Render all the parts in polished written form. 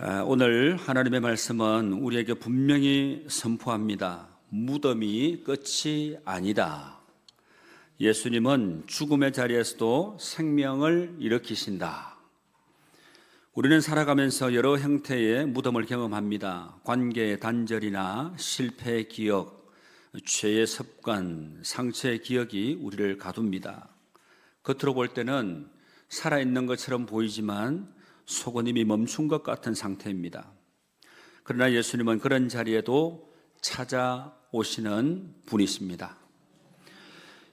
오늘 하나님의 말씀은 우리에게 분명히 선포합니다. 무덤이 끝이 아니다. 예수님은 죽음의 자리에서도 생명을 일으키신다. 우리는 살아가면서 여러 형태의 무덤을 경험합니다. 관계의 단절이나 실패의 기억, 죄의 습관, 상처의 기억이 우리를 가둡니다. 겉으로 볼 때는 살아있는 것처럼 보이지만 속은 이미 멈춘 것 같은 상태입니다. 그러나 예수님은 그런 자리에도 찾아오시는 분이십니다.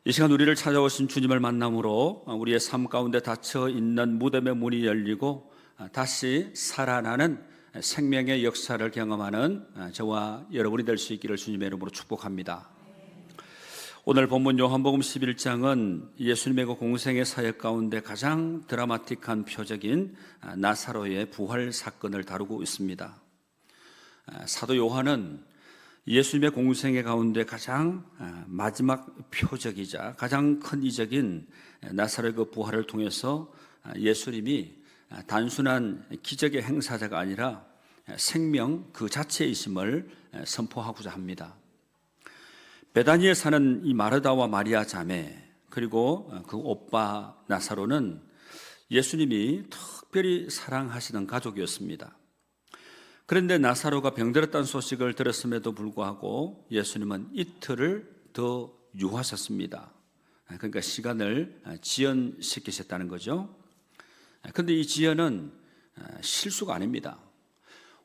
이 시간 우리를 찾아오신 주님을 만남으로 우리의 삶 가운데 닫혀 있는 무덤의 문이 열리고 다시 살아나는 생명의 역사를 경험하는 저와 여러분이 될 수 있기를 주님의 이름으로 축복합니다. 오늘 본문 요한복음 11장은 예수님의 그 공생의 사역 가운데 가장 드라마틱한 표적인 나사로의 부활 사건을 다루고 있습니다. 사도 요한은 예수님의 공생의 가운데 가장 마지막 표적이자 가장 큰 이적인 나사로의 그 부활을 통해서 예수님이 단순한 기적의 행사자가 아니라 생명 그 자체이심을 선포하고자 합니다. 베다니에 사는 이 마르다와 마리아 자매 그리고 그 오빠 나사로는 예수님이 특별히 사랑하시는 가족이었습니다. 그런데 나사로가 병들었다는 소식을 들었음에도 불구하고 예수님은 이틀을 더 유하셨습니다. 그러니까 시간을 지연시키셨다는 거죠. 그런데 이 지연은 실수가 아닙니다.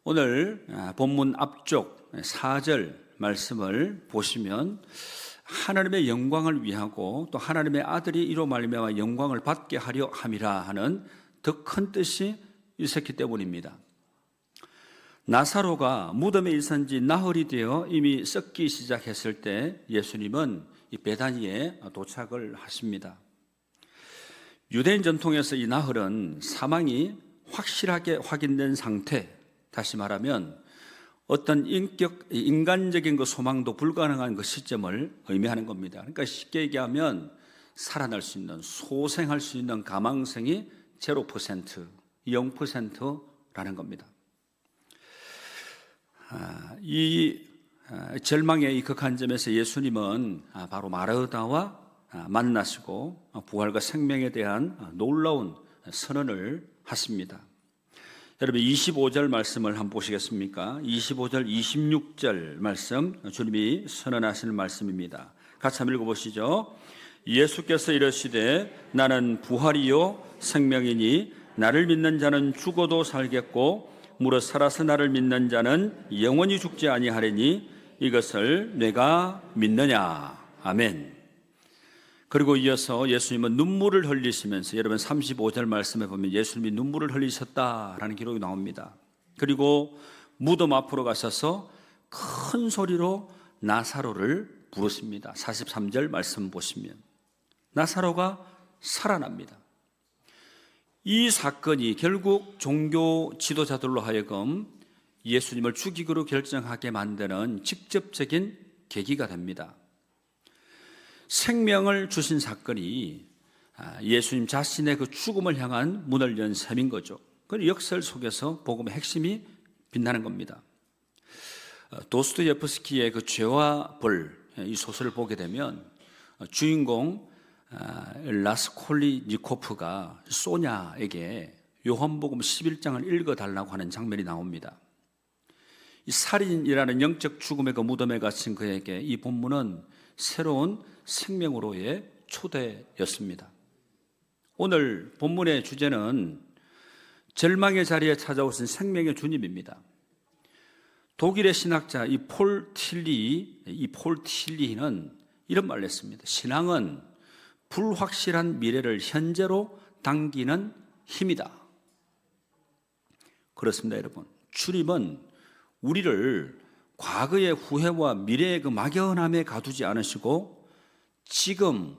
오늘 본문 앞쪽 4절 말씀을 보시면 하나님의 영광을 위하고 또 하나님의 아들이 이로 말미암아 영광을 받게 하려 함이라 하는 더 큰 뜻이 있었기 때문입니다. 나사로가 무덤에 있은 지 나흘이 되어 이미 썩기 시작했을 때 예수님은 이 베다니에 도착을 하십니다. 유대인 전통에서 이 나흘은 사망이 확실하게 확인된 상태, 다시 말하면 어떤 인간적인 그 소망도 불가능한 그 시점을 의미하는 겁니다. 그러니까 쉽게 얘기하면 살아날 수 있는, 소생할 수 있는 가망성이 0%, 0%라는 겁니다. 이 절망의 이 극한 점에서 예수님은 바로 마르다와 만나시고 부활과 생명에 대한 놀라운 선언을 하십니다. 여러분 25절 말씀을 한번 보시겠습니까? 25절 26절 말씀 주님이 선언하시는 말씀입니다. 같이 한번 읽어보시죠. 예수께서 이르시되 나는 부활이요 생명이니 나를 믿는 자는 죽어도 살겠고 무릇 살아서 나를 믿는 자는 영원히 죽지 아니하리니 이것을 내가 믿느냐. 아멘. 그리고 이어서 예수님은 눈물을 흘리시면서 여러분 35절 말씀에 보면 예수님이 눈물을 흘리셨다라는 기록이 나옵니다. 그리고 무덤 앞으로 가셔서 큰 소리로 나사로를 부르십니다. 43절 말씀 보시면 나사로가 살아납니다. 이 사건이 결국 종교 지도자들로 하여금 예수님을 죽이기로 결정하게 만드는 직접적인 계기가 됩니다. 생명을 주신 사건이 예수님 자신의 그 죽음을 향한 문을 연 셈인 거죠. 그 역설 속에서 복음의 핵심이 빛나는 겁니다. 도스토예프스키의 그 죄와 벌 이 소설을 보게 되면 주인공 라스콜리니코프가 소냐에게 요한복음 11장을 읽어달라고 하는 장면이 나옵니다. 이 살인이라는 영적 죽음의 그 무덤에 갇힌 그에게 이 본문은 새로운 생명으로의 초대였습니다. 오늘 본문의 주제는 절망의 자리에 찾아오신 생명의 주님입니다. 독일의 신학자 이 폴 틸리는 이런 말을 했습니다. 신앙은 불확실한 미래를 현재로 당기는 힘이다. 그렇습니다, 여러분. 주님은 우리를 과거의 후회와 미래의 그 막연함에 가두지 않으시고 지금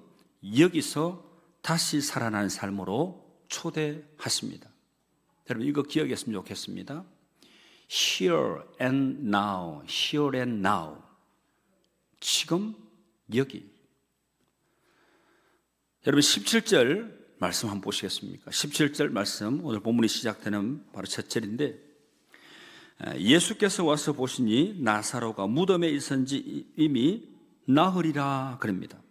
여기서 다시 살아나는 삶으로 초대하십니다. 여러분 이거 기억했으면 좋겠습니다. Here and now, here and now. 지금 여기. 여러분 17절 말씀 한번 보시겠습니까? 17절 말씀 오늘 본문이 시작되는 바로 첫 절인데 예수께서 와서 보시니 나사로가 무덤에 있은지 이미 나으리라 그럽니다.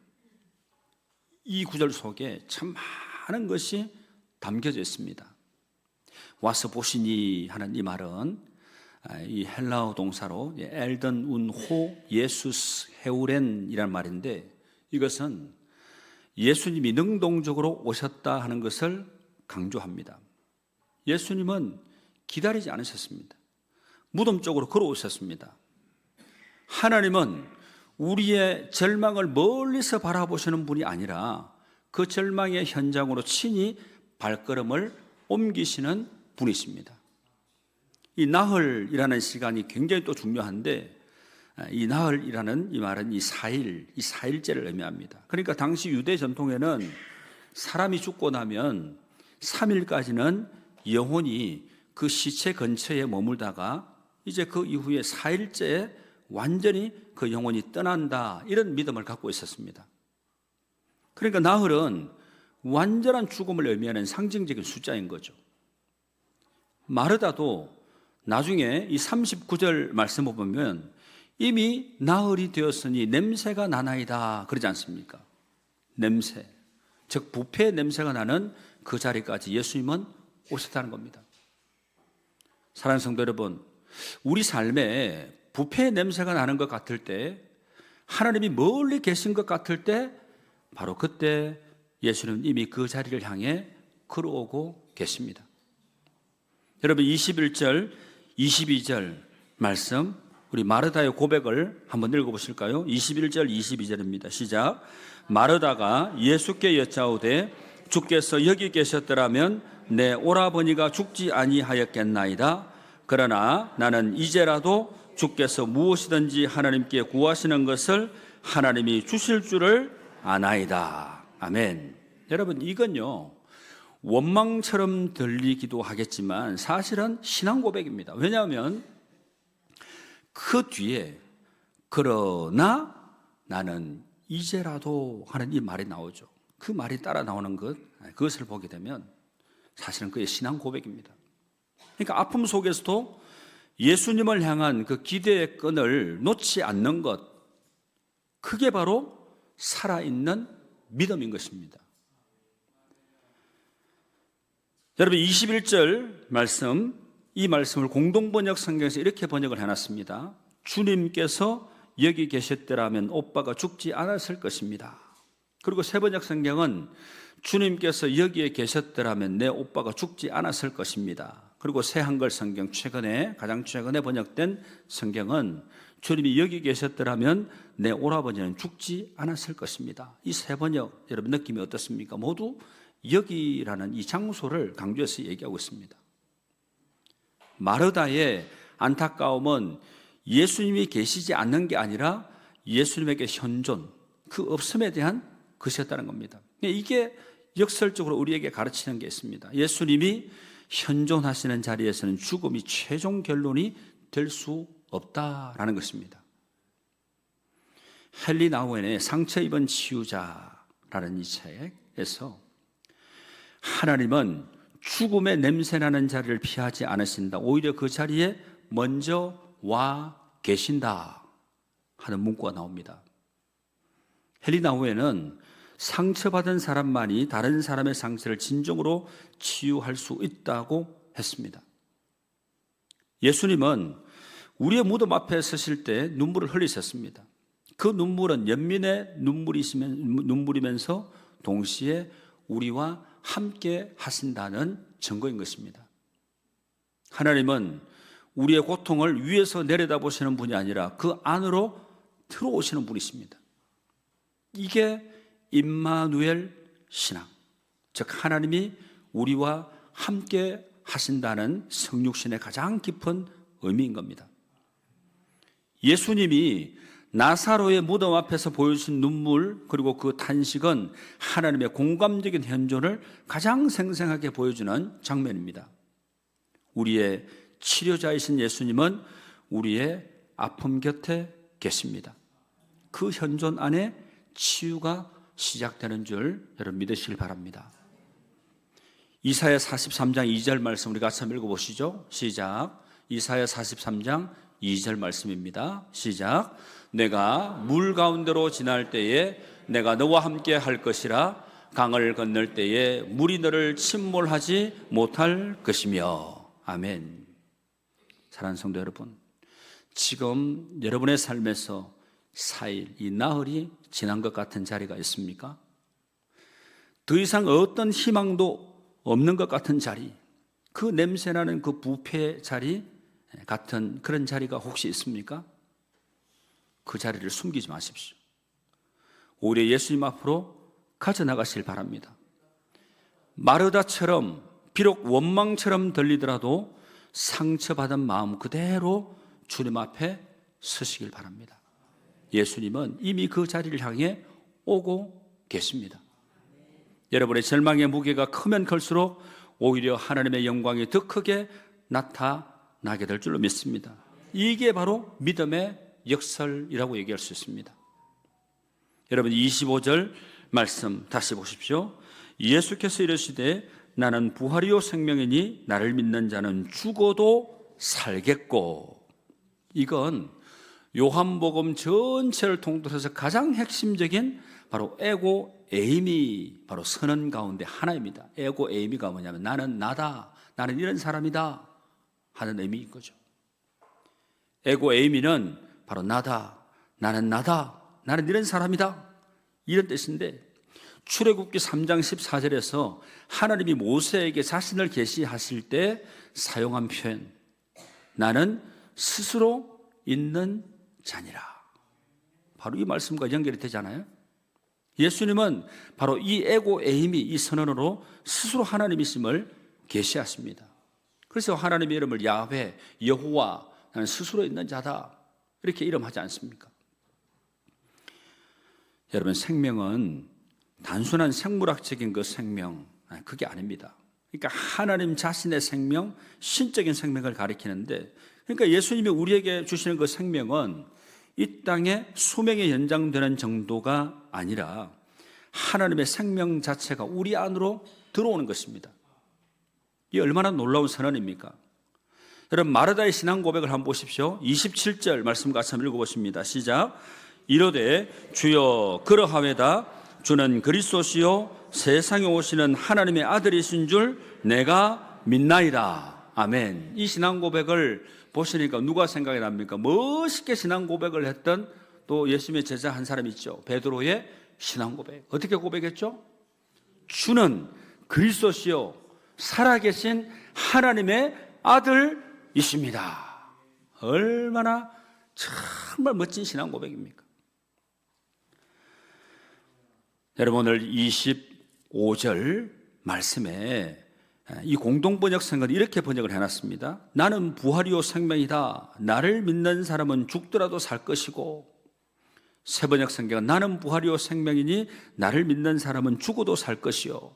이 구절 속에 참 많은 것이 담겨져 있습니다. 와서 보시니 하는 이 말은 이 헬라어 동사로 엘던 운호 예수스 헤우렌이라는 말인데, 이것은 예수님이 능동적으로 오셨다 하는 것을 강조합니다. 예수님은 기다리지 않으셨습니다. 무덤 쪽으로 걸어오셨습니다. 하나님은 우리의 절망을 멀리서 바라보시는 분이 아니라 그 절망의 현장으로 친히 발걸음을 옮기시는 분이십니다. 이 나흘이라는 시간이 굉장히 또 중요한데, 이 나흘이라는 이 말은 이 사일제를 의미합니다. 그러니까 당시 유대 전통에는 사람이 죽고 나면 3일까지는 영혼이 그 시체 근처에 머물다가 이제 그 이후에 4일째에 완전히 그 영혼이 떠난다, 이런 믿음을 갖고 있었습니다. 그러니까 나흘은 완전한 죽음을 의미하는 상징적인 숫자인 거죠. 마르다도 나중에 이 39절 말씀을 보면 이미 나흘이 되었으니 냄새가 나나이다 그러지 않습니까? 냄새, 즉 부패의 냄새가 나는 그 자리까지 예수님은 오셨다는 겁니다. 사랑하는 성도 여러분, 우리 삶에 부패의 냄새가 나는 것 같을 때, 하나님이 멀리 계신 것 같을 때, 바로 그때 예수는 이미 그 자리를 향해 걸어오고 계십니다. 여러분, 21절, 22절 말씀, 우리 마르다의 고백을 한번 읽어보실까요? 21절, 22절입니다. 시작. 마르다가 예수께 여짜오되 주께서 여기 계셨더라면 내 오라버니가 죽지 아니하였겠나이다. 그러나 나는 이제라도 주께서 무엇이든지 하나님께 구하시는 것을 하나님이 주실 줄을 아나이다. 아멘. 여러분, 이건요 원망처럼 들리기도 하겠지만 사실은 신앙 고백입니다. 왜냐하면 그 뒤에 그러나 나는 이제라도 하는 이 말이 나오죠. 그 말이 따라 나오는 그것을 보게 되면 사실은 그의 신앙 고백입니다. 그러니까 아픔 속에서도 예수님을 향한 그 기대의 끈을 놓지 않는 것, 그게 바로 살아있는 믿음인 것입니다. 여러분, 21절 말씀, 이 말씀을 공동번역 성경에서 이렇게 번역을 해놨습니다. 주님께서 여기 계셨더라면 오빠가 죽지 않았을 것입니다. 그리고 세번역 성경은 주님께서 여기에 계셨더라면 내 오빠가 죽지 않았을 것입니다. 그리고 새 한글 성경, 가장 최근에 번역된 성경은 주님이 여기 계셨더라면 내 오라버니는 죽지 않았을 것입니다. 이 세 번역 여러분 느낌이 어떻습니까? 모두 여기라는 이 장소를 강조해서 얘기하고 있습니다. 마르다의 안타까움은 예수님이 계시지 않는 게 아니라 예수님에게 현존, 그 없음에 대한 것이었다는 겁니다. 이게 역설적으로 우리에게 가르치는 게 있습니다. 예수님이 현존하시는 자리에서는 죽음이 최종 결론이 될 수 없다라는 것입니다. 헨리 나우엔의 상처 입은 치유자라는 이 책에서 하나님은 죽음의 냄새나는 자리를 피하지 않으신다. 오히려 그 자리에 먼저 와 계신다 하는 문구가 나옵니다. 헨리 나우엔은 상처받은 사람만이 다른 사람의 상처를 진정으로 치유할 수 있다고 했습니다. 예수님은 우리의 무덤 앞에 서실 때 눈물을 흘리셨습니다. 그 눈물은 연민의 눈물이면서 동시에 우리와 함께 하신다는 증거인 것입니다. 하나님은 우리의 고통을 위에서 내려다보시는 분이 아니라 그 안으로 들어오시는 분이십니다. 이게 임마누엘 신앙, 즉 하나님이 우리와 함께 하신다는 성육신의 가장 깊은 의미인 겁니다. 예수님이 나사로의 무덤 앞에서 보여주신 눈물, 그리고 그 탄식은 하나님의 공감적인 현존을 가장 생생하게 보여주는 장면입니다. 우리의 치료자이신 예수님은 우리의 아픔 곁에 계십니다. 그 현존 안에 치유가 시작되는 줄 여러분 믿으시길 바랍니다. 이사야 43장 2절 말씀 우리 같이 한번 읽어보시죠. 시작. 이사야 43장 2절 말씀입니다. 시작. 내가 물 가운데로 지날 때에 내가 너와 함께 할 것이라. 강을 건널 때에 물이 너를 침몰하지 못할 것이며. 아멘. 사랑하는 성도 여러분, 지금 여러분의 삶에서 4일, 이 나흘이 지난 것 같은 자리가 있습니까? 더 이상 어떤 희망도 없는 것 같은 자리, 그 냄새나는 그 부패 자리 같은 그런 자리가 혹시 있습니까? 그 자리를 숨기지 마십시오. 오히려 예수님 앞으로 가져나가실 바랍니다. 마르다처럼 비록 원망처럼 들리더라도 상처받은 마음 그대로 주님 앞에 서시길 바랍니다. 예수님은 이미 그 자리를 향해 오고 계십니다. 여러분의 절망의 무게가 크면 클수록 오히려 하나님의 영광이 더 크게 나타나게 될 줄로 믿습니다. 이게 바로 믿음의 역설이라고 얘기할 수 있습니다. 여러분 25절 말씀 다시 보십시오. 예수께서 이르시되 나는 부활이요 생명이니 나를 믿는 자는 죽어도 살겠고. 이건 요한복음 전체를 통틀어서 가장 핵심적인 바로 에고 에이미, 바로 선언 가운데 하나입니다. 에고 에이미가 뭐냐면 나는 나다, 나는 이런 사람이다 하는 의미인 거죠. 에고 에이미는 바로 나다, 나는 나다, 나는 이런 사람이다 이런 뜻인데, 출애굽기 3장 14절에서 하나님이 모세에게 자신을 계시하실 때 사용한 표현, 나는 스스로 있는 자니라, 바로 이 말씀과 연결이 되잖아요. 예수님은 바로 이 에고 에이미, 이 선언으로 스스로 하나님이심을 계시하십니다. 그래서 하나님의 이름을 야훼, 여호와, 나는 스스로 있는 자다 이렇게 이름하지 않습니까? 여러분, 생명은 단순한 생물학적인 그 생명, 그게 아닙니다. 그러니까 하나님 자신의 생명, 신적인 생명을 가리키는데, 그러니까 예수님이 우리에게 주시는 그 생명은 이 땅에 수명이 연장되는 정도가 아니라 하나님의 생명 자체가 우리 안으로 들어오는 것입니다. 이게 얼마나 놀라운 선언입니까? 여러분, 마르다의 신앙 고백을 한번 보십시오. 27절 말씀 같이 한번 읽어보십니다. 시작. 이르되 주여 그러하외다. 주는 그리스도시요 세상에 오시는 하나님의 아들이신 줄 내가 믿나이다. 아멘. 이 신앙 고백을 보시니까 누가 생각이 납니까? 멋있게 신앙 고백을 했던 또 예수님의 제자 한 사람 있죠. 베드로의 신앙 고백. 어떻게 고백했죠? 주는 그리스도시요 살아계신 하나님의 아들이십니다. 얼마나 정말 멋진 신앙 고백입니까? 여러분, 오늘 25절 말씀에 이 공동번역성은 이렇게 번역을 해놨습니다. 나는 부활이요 생명이다. 나를 믿는 사람은 죽더라도 살 것이고, 새번역 성경은 나는 부활이요 생명이니 나를 믿는 사람은 죽어도 살 것이요.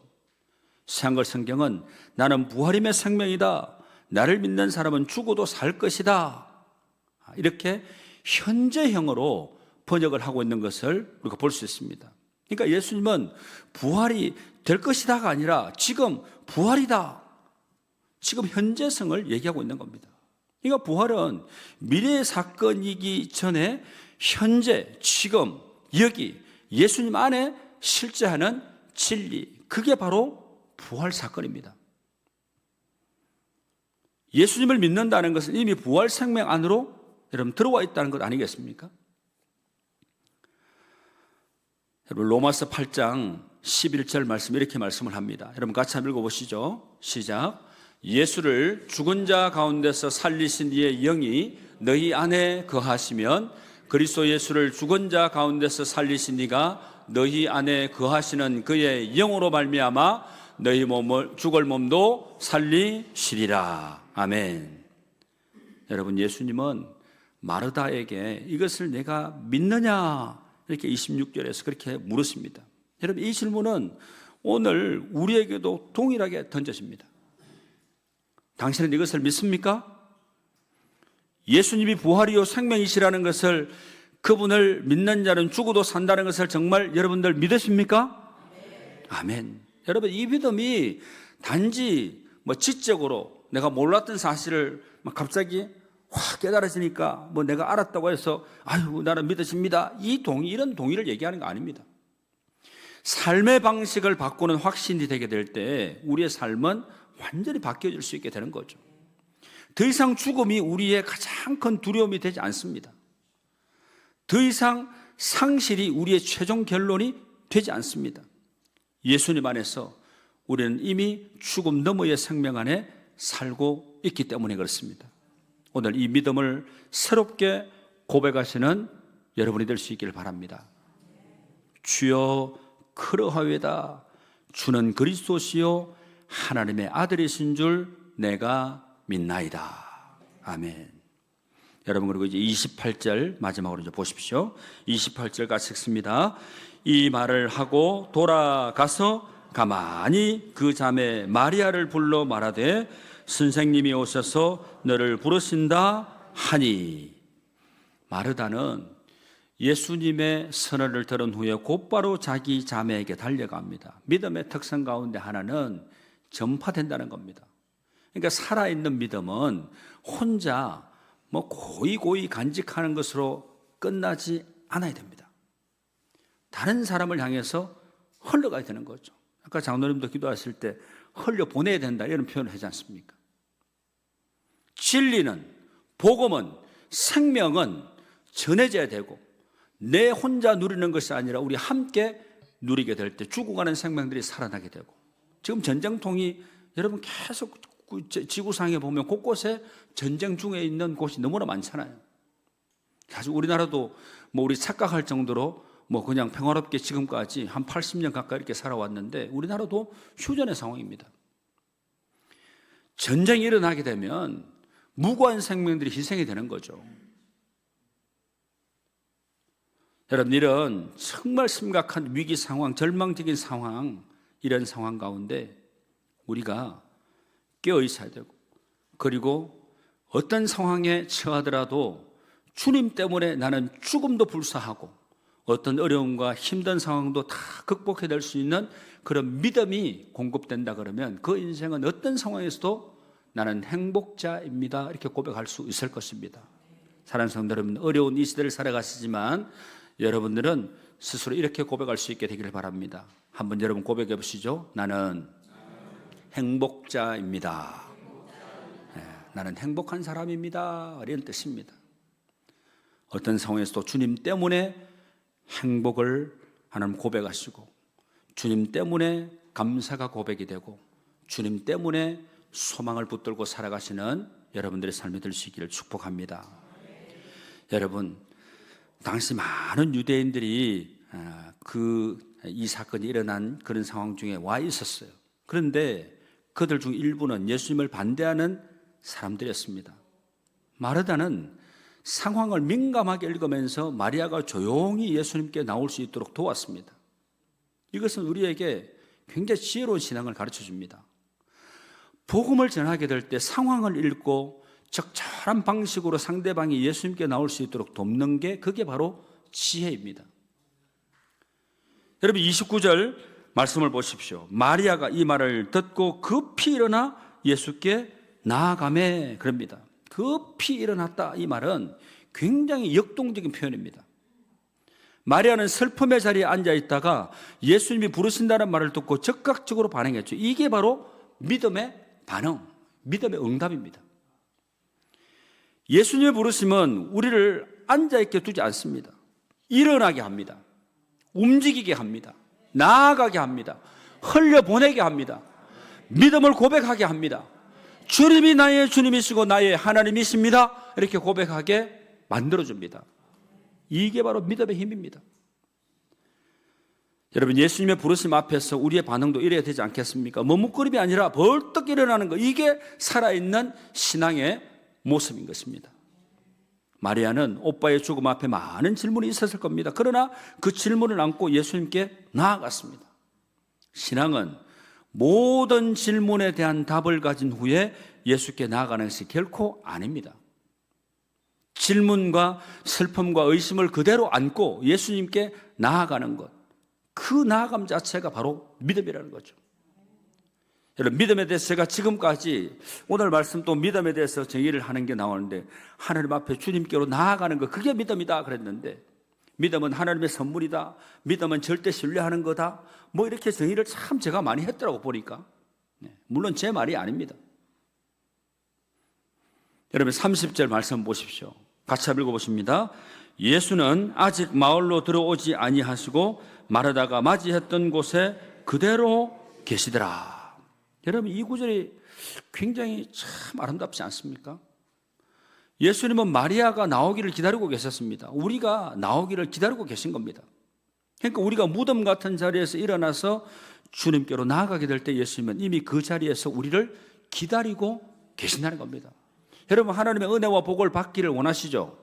새한글 성경은 나는 부활임의 생명이다. 나를 믿는 사람은 죽어도 살 것이다. 이렇게 현재형으로 번역을 하고 있는 것을 우리가 볼 수 있습니다. 그러니까 예수님은 부활이 될 것이다가 아니라 지금 부활이다, 지금 현재성을 얘기하고 있는 겁니다. 그러니까 부활은 미래의 사건이기 전에 현재, 지금, 여기 예수님 안에 실제하는 진리, 그게 바로 부활 사건입니다. 예수님을 믿는다는 것은 이미 부활 생명 안으로 여러분 들어와 있다는 것 아니겠습니까? 여러분, 로마서 8장 11절 말씀 이렇게 말씀을 합니다. 여러분 같이 한번 읽어보시죠. 시작. 예수를 죽은 자 가운데서 살리신 이의 영이 너희 안에 거하시면 그리스도 예수를 죽은 자 가운데서 살리신 이가 너희 안에 거하시는 그의 영으로 말미암아 너희 몸을 죽을 몸도 살리시리라. 아멘. 여러분, 예수님은 마르다에게 이것을 내가 믿느냐 이렇게 26절에서 그렇게 물으십니다. 여러분, 이 질문은 오늘 우리에게도 동일하게 던져집니다. 당신은 이것을 믿습니까? 예수님이 부활이요 생명이시라는 것을, 그분을 믿는 자는 죽어도 산다는 것을 정말 여러분들 믿으십니까? 아멘. 여러분, 이 믿음이 단지 지적으로 내가 몰랐던 사실을 막 갑자기 확 깨달아지니까 뭐 내가 알았다고 해서 아유 나는 믿어집니다. 이런 동의를 얘기하는 거 아닙니다. 삶의 방식을 바꾸는 확신이 되게 될 때 우리의 삶은 완전히 바뀌어질 수 있게 되는 거죠. 더 이상 죽음이 우리의 가장 큰 두려움이 되지 않습니다. 더 이상 상실이 우리의 최종 결론이 되지 않습니다. 예수님 안에서 우리는 이미 죽음 너머의 생명 안에 살고 있기 때문에 그렇습니다. 오늘 이 믿음을 새롭게 고백하시는 여러분이 될 수 있기를 바랍니다. 주여 그러하외다. 주는 그리스도시요 하나님의 아들이신 줄 내가 믿나이다. 아멘. 여러분, 그리고 이제 28절 마지막으로 이제 보십시오. 28절 같이 읽습니다. 이 말을 하고 돌아가서 가만히 그 자매 마리아를 불러 말하되 선생님이 오셔서 너를 부르신다 하니. 마르다는 예수님의 선언을 들은 후에 곧바로 자기 자매에게 달려갑니다. 믿음의 특성 가운데 하나는 전파된다는 겁니다. 그러니까 살아있는 믿음은 혼자 뭐 고이 간직하는 것으로 끝나지 않아야 됩니다. 다른 사람을 향해서 흘러가야 되는 거죠. 아까 장로님도 기도하실 때 흘려 보내야 된다 이런 표현을 하지 않습니까? 진리는, 복음은, 생명은 전해져야 되고 내 혼자 누리는 것이 아니라 우리 함께 누리게 될 때 죽어가는 생명들이 살아나게 되고, 지금 전쟁통이 여러분 계속 지구상에 보면 곳곳에 전쟁 중에 있는 곳이 너무나 많잖아요. 사실 우리나라도 뭐 우리 착각할 정도로 뭐 그냥 평화롭게 지금까지 한 80년 가까이 이렇게 살아왔는데 우리나라도 휴전의 상황입니다. 전쟁이 일어나게 되면 무고한 생명들이 희생이 되는 거죠. 여러분, 이런 정말 심각한 위기 상황, 절망적인 상황, 이런 상황 가운데 우리가 깨어 있어야 되고, 그리고 어떤 상황에 처하더라도 주님 때문에 나는 죽음도 불사하고 어떤 어려움과 힘든 상황도 다 극복해낼 수 있는 그런 믿음이 공급된다 그러면 그 인생은 어떤 상황에서도 나는 행복자입니다 이렇게 고백할 수 있을 것입니다. 사랑하는 성도 여러분, 어려운 이 시대를 살아가시지만 여러분들은 스스로 이렇게 고백할 수 있게 되기를 바랍니다. 한번 여러분 고백해 보시죠. 나는 행복자입니다. 네, 나는 행복한 사람입니다 이런 뜻입니다. 어떤 상황에서도 주님 때문에 행복을 하나님 고백하시고, 주님 때문에 감사가 고백이 되고, 주님 때문에 소망을 붙들고 살아가시는 여러분들의 삶이 될 수 있기를 축복합니다. 여러분, 당시 많은 유대인들이 이 사건이 일어난 그런 상황 중에 와 있었어요. 그런데 그들 중 일부는 예수님을 반대하는 사람들이었습니다. 마르다는 상황을 민감하게 읽으면서 마리아가 조용히 예수님께 나올 수 있도록 도왔습니다. 이것은 우리에게 굉장히 지혜로운 신앙을 가르쳐 줍니다. 복음을 전하게 될 때 상황을 읽고 적절한 방식으로 상대방이 예수님께 나올 수 있도록 돕는 게, 그게 바로 지혜입니다. 여러분, 29절 말씀을 보십시오. 마리아가 이 말을 듣고 급히 일어나 예수께 나아가매 그럽니다. 급히 일어났다, 이 말은 굉장히 역동적인 표현입니다. 마리아는 슬픔의 자리에 앉아 있다가 예수님이 부르신다는 말을 듣고 즉각적으로 반응했죠. 이게 바로 믿음의 반응, 믿음의 응답입니다. 예수님의 부르심은 우리를 앉아있게 두지 않습니다. 일어나게 합니다. 움직이게 합니다. 나아가게 합니다. 흘려보내게 합니다. 믿음을 고백하게 합니다. 주님이 나의 주님이시고 나의 하나님이십니다 이렇게 고백하게 만들어줍니다. 이게 바로 믿음의 힘입니다. 여러분, 예수님의 부르심 앞에서 우리의 반응도 이래야 되지 않겠습니까? 머뭇거림이 아니라 벌떡 일어나는 것, 이게 살아있는 신앙의 모습인 것입니다. 마리아는 오빠의 죽음 앞에 많은 질문이 있었을 겁니다. 그러나 그 질문을 안고 예수님께 나아갔습니다. 신앙은 모든 질문에 대한 답을 가진 후에 예수께 나아가는 것이 결코 아닙니다. 질문과 슬픔과 의심을 그대로 안고 예수님께 나아가는 것, 그 나아감 자체가 바로 믿음이라는 거죠. 여러분, 믿음에 대해서 제가 지금까지 오늘 말씀 또 믿음에 대해서 정의를 하는 게 나오는데, 하나님 앞에 주님께로 나아가는 거, 그게 믿음이다 그랬는데, 믿음은 하나님의 선물이다, 믿음은 절대 신뢰하는 거다, 뭐 이렇게 정의를 참 제가 많이 했더라고 보니까. 물론 제 말이 아닙니다. 여러분, 30절 말씀 보십시오. 같이 한번 읽어보십니다. 예수는 아직 마을로 들어오지 아니하시고 마르다가 맞이했던 곳에 그대로 계시더라. 여러분, 이 구절이 굉장히 참 아름답지 않습니까? 예수님은 마리아가 나오기를 기다리고 계셨습니다. 우리가 나오기를 기다리고 계신 겁니다. 그러니까 우리가 무덤 같은 자리에서 일어나서 주님께로 나아가게 될 때 예수님은 이미 그 자리에서 우리를 기다리고 계신다는 겁니다. 여러분, 하나님의 은혜와 복을 받기를 원하시죠?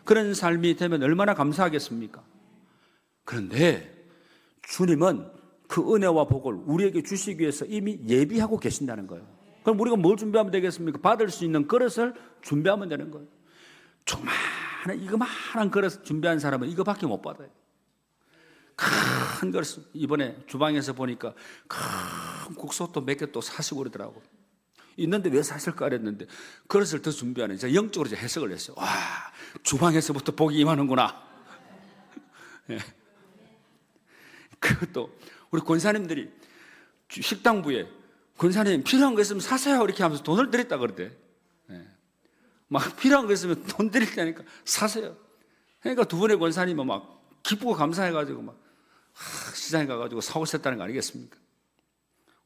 그런 삶이 되면 얼마나 감사하겠습니까? 그런데 주님은 그 은혜와 복을 우리에게 주시기 위해서 이미 예비하고 계신다는 거예요. 그럼 우리가 뭘 준비하면 되겠습니까? 받을 수 있는 그릇을 준비하면 되는 거예요. 조그마한 이거만한 그릇 준비한 사람은 이거밖에 못 받아요. 큰 그릇, 이번에 주방에서 보니까 큰 국소도 몇 개 또 사시고 그러더라고. 있는데 왜 사실까 그랬는데 그릇을 더 준비하는, 제가 영적으로 이제 해석을 했어요. 와, 주방에서부터 복이 임하는구나. 네. 그것도 우리 권사님들이 식당부에 권사님 필요한 거 있으면 사세요 이렇게 하면서 돈을 드렸다 그러대. 네. 막 필요한 거 있으면 돈 드릴 테니까 사세요. 그러니까 두 분의 권사님은 막 기쁘고 감사해가지고 막 시장에 가가지고 사오셨다는 거 아니겠습니까?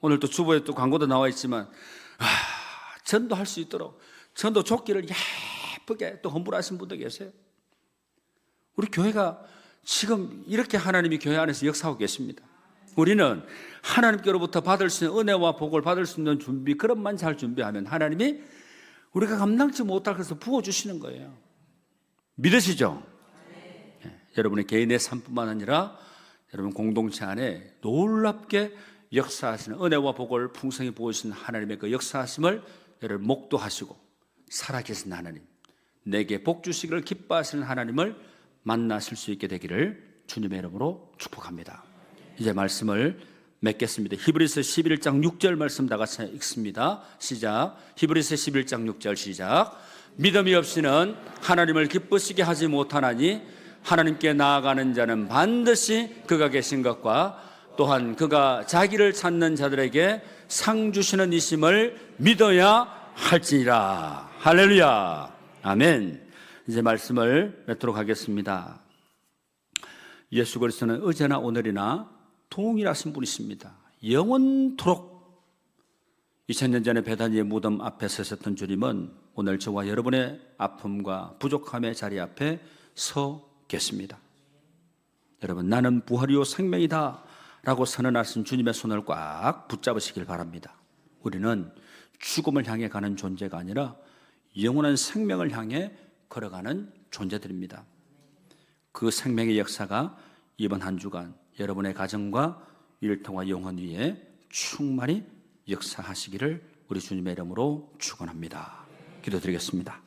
오늘 또 주보에 또 광고도 나와 있지만 전도할 수 있도록 전도 조끼를 예쁘게 또 헌물하신 분도 계세요. 우리 교회가 지금 이렇게 하나님이 교회 안에서 역사하고 계십니다. 우리는 하나님께로부터 받을 수 있는 은혜와 복을 받을 수 있는 준비, 그것만 잘 준비하면 하나님이 우리가 감당치 못할 것을 부어주시는 거예요. 믿으시죠? 네. 여러분의 개인의 삶뿐만 아니라 여러분 공동체 안에 놀랍게 역사하시는 은혜와 복을 풍성히 부어주시는 하나님의 그 역사하심을 여러분 목도하시고 살아계신 하나님, 내게 복 주시기를 기뻐하시는 하나님을 만나실 수 있게 되기를 주님의 이름으로 축복합니다. 이제 말씀을 맺겠습니다. 히브리서 11장 6절 말씀 다 같이 읽습니다. 시작. 히브리서 11장 6절 시작. 믿음이 없이는 하나님을 기쁘시게 하지 못하나니 하나님께 나아가는 자는 반드시 그가 계신 것과 또한 그가 자기를 찾는 자들에게 상 주시는 이심을 믿어야 할지니라. 할렐루야. 아멘. 이제 말씀을 맺도록 하겠습니다. 예수 그리스도는 어제나 오늘이나 동일하신 분이십니다. 영원토록 2000년 전에 베다니의 무덤 앞에 서셨던 주님은 오늘 저와 여러분의 아픔과 부족함의 자리 앞에 서 계십니다. 여러분, 나는 부활이요 생명이다 라고 선언하신 주님의 손을 꽉 붙잡으시길 바랍니다. 우리는 죽음을 향해 가는 존재가 아니라 영원한 생명을 향해 걸어가는 존재들입니다. 그 생명의 역사가 이번 한 주간 여러분의 가정과 일터와 영혼 위에 충만히 역사하시기를 우리 주님의 이름으로 축원합니다. 기도드리겠습니다.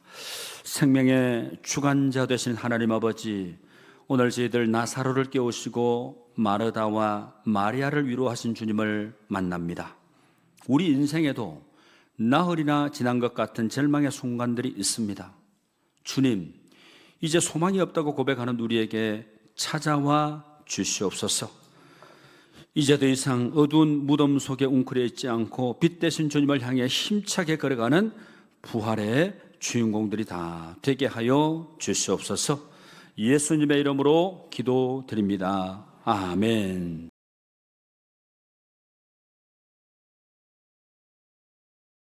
생명의 주관자 되신 하나님 아버지, 오늘 저희들 나사로를 깨우시고 마르다와 마리아를 위로하신 주님을 만납니다. 우리 인생에도 나흘이나 지난 것 같은 절망의 순간들이 있습니다. 주님, 이제 소망이 없다고 고백하는 우리에게 찾아와 주시옵소서. 이제 더 이상 어두운 무덤 속에 웅크려 있지 않고 빛 대신 주님을 향해 힘차게 걸어가는 부활의 주인공들이 다 되게 하여 주시옵소서. 예수님의 이름으로 기도드립니다. 아멘.